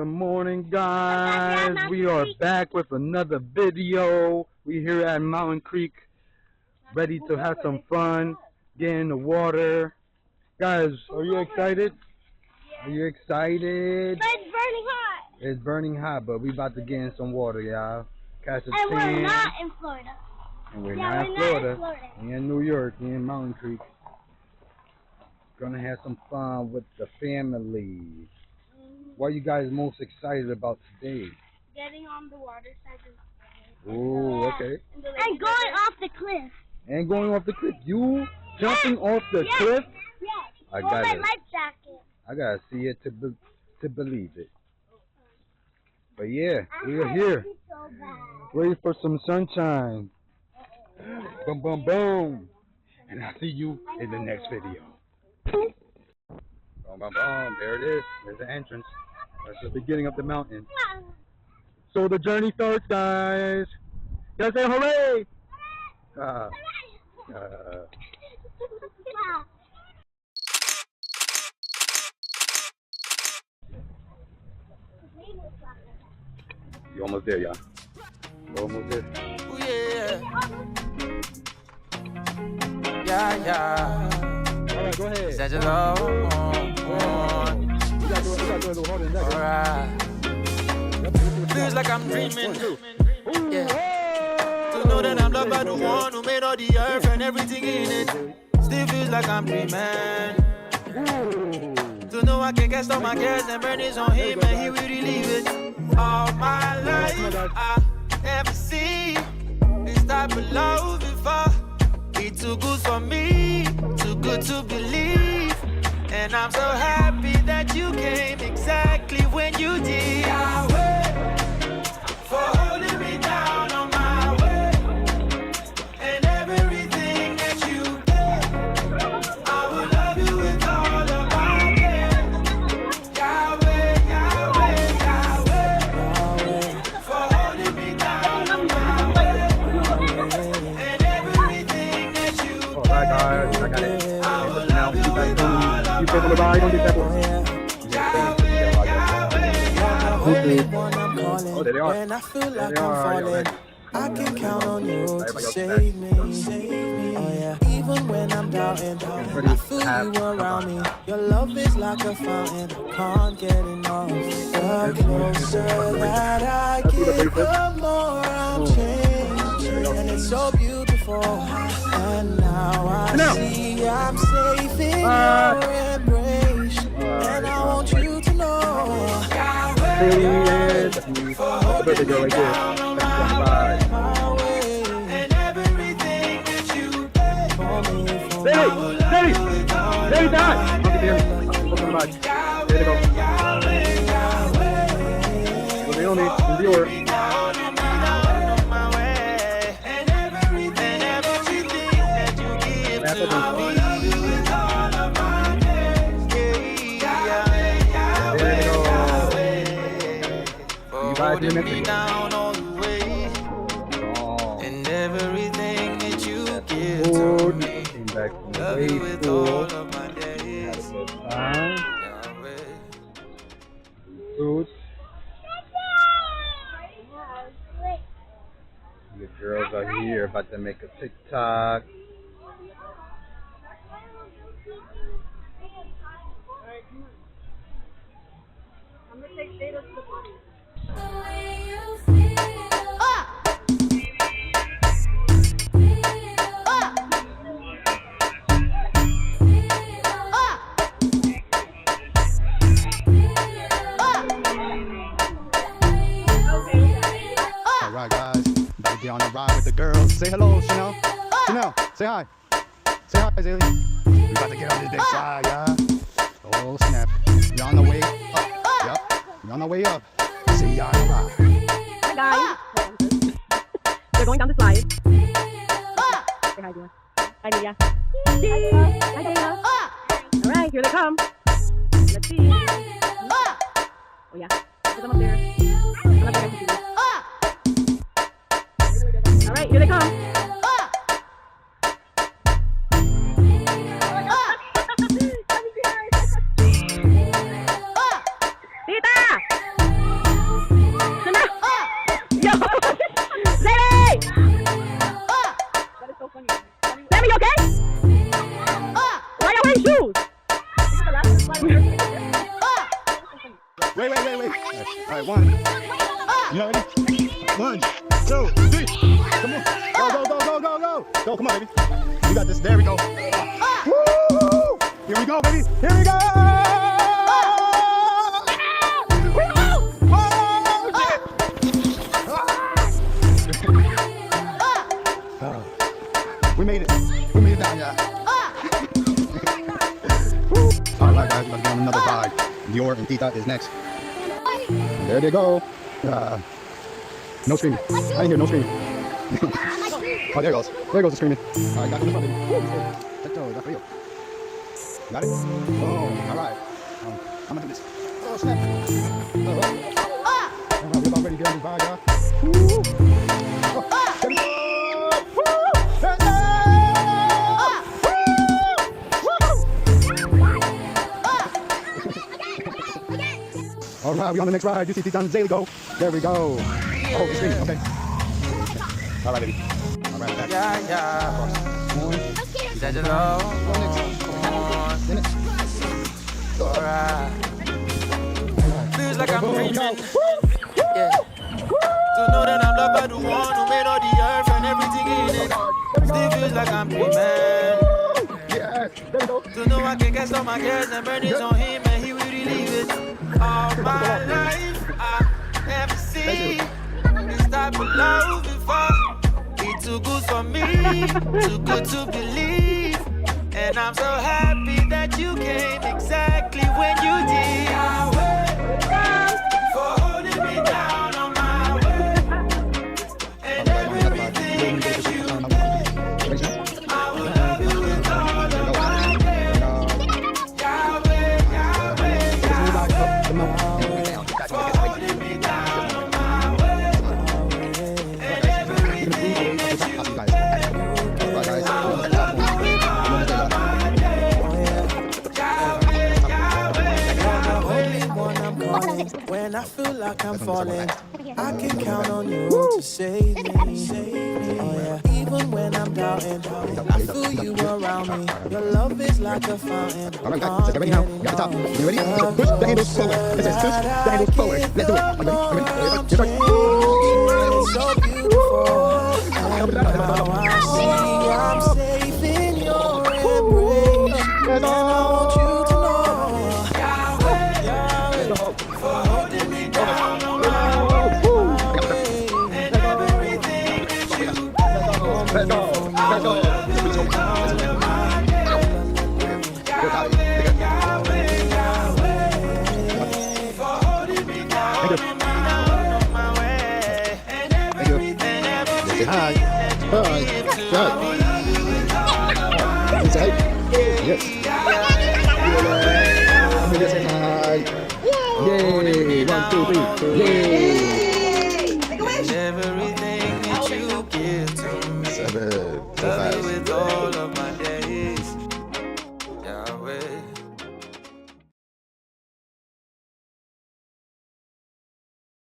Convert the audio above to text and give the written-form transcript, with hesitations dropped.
Good morning, guys. We are back with another video. We here at Mountain Creek, ready to have some fun, get in the water. Guys, are you excited? Are you excited? But it's burning hot. It's burning hot, but we about to get in some water, y'all. Catch a And tan. we're not in Florida. And we're not in Florida. We're in New York. We're in Mountain Creek. Gonna have some fun with the family. What are you guys most excited about today? Getting on the water side. Oh, okay. And going off the cliff. And going off the cliff. You jumping off the cliff? Yes. I Hold got my it. life jacket. I gotta see it to believe it. But yeah, we are here. So Ready for some sunshine. Boom, boom, boom. And I'll see you in the next video. Boom, boom, boom. There it is. There's the entrance. That's the beginning of the mountain. So the journey starts, guys. You gotta say hooray! You almost there, y'all. You almost there. Oh yeah. Yeah. All right, go ahead. Set it up. You gotta do it. Hold on. Alright. Feels like I'm dreaming. Yeah. To know that I'm loved by the one who made all the earth and everything in it. Still feels like I'm dreaming. To know I can cast all my cares and burn this on him and he will relieve it. All my life I never see this type of love before. It's too good for me, too good to believe. And I'm so happy that you came exactly when you did. Yahweh, for holding me down on my way. And everything that you did, I will love you with all of my hands. Yahweh, Yahweh, Yahweh, for holding me down on my way. And everything that you did, Alright, guys, I got it. Now, you guys keep over the ride. Don't get that one. Oh, there they are. When I feel There like they I'm are. falling, I can count on you to save me. Oh yeah, even when I'm doubting, I feel you around me. Your love is like a fountain, I can't get enough. The closer that I get, the more I'm changing, and it's so beautiful. And now I see I'm safe in your embrace, and I want you to know. Birthday girl right there. And everything that you did for me, Steady, die. Okay, there. There they go. Well, they only viewer. Holding me down all the way, and everything that you give to me. Came back from the Love way you with school. all of my days. Had a good time. Yahweh. Food. The girls are here about to make a TikTok. I'm going to take Zeta to the party. Alright guys, about to get on a ride with the girls. Say hello, Chanel. Chanel, say hi. Say hi, Zaylee. We about to get on this big slide, yeah. Oh snap. You're on the way up. Yep. You're on the way up. See y'all on the ride. Hi guys. We're going down the slide. Say hi, Dina. Hi, Lydia. Hi, Dana. Alright, here they come. Let's see. Oh yeah. Put them up there. I'm not going to see them. Alright, here they come. Tita! 1, 2, 3. Come on. Go, go, go, go, go, go. Go, come on, baby. You got this. There we go. Woo! Here we go, baby. Here we go. We made it. We made it down, yeah. Alright, guys, we're about to get on another ride. Dior and Tita is next. There they go. No screaming. I didn't hear no screaming. Oh, there it goes. There goes the screaming. Alright, got this one, baby. Let's go. Got for you. Got it? Oh, alright. I'm gonna do this. Oh, snap. Alright, we're about ready to get on this ride, y'all. Oh, there we go. All right, we on the next ride. You see Tita and Zaylee go. There we go. Oh, it's screaming. Okay. All right, baby. All right, back. Yeah, yeah. Come on. Said you love. In it. Alright. Feels like I'm Go, go, dreaming. go. Yeah. To know that I'm loved by the one who made all the earth and everything in it. Still feels like I'm dreaming. Yes. There we go. To know I can cast all my cares and burdens on him and he will relieve it. All my life I never seen this type of love before. It's too good for me, too good to believe. And I'm so happy that you came exactly when you did. For holding me down on my way. And everything that you I will love you with all of my day. Yahweh, Yahweh, Yahweh. For holding me down on my way. And everything that you when I feel like I'm falling, I can count on you to save me. Oh yeah, even when I'm doubting, I feel you around me. Your love is like a fountain. All right, guys. Get ready now. You got the top. You ready? Push the handles forward. It says push the handles forward. Let's do it. I'm ready. I'm ready. Get ready. It's so beautiful. And now I see I'm safe in your embrace. And I want you to know, Yahweh, for holding me down on my way. And everything that you do Let's go. Let's go. Say hi. Bye. Good. Say hi. Yes. Say hi. Yay. 1, 2, 3. Yay.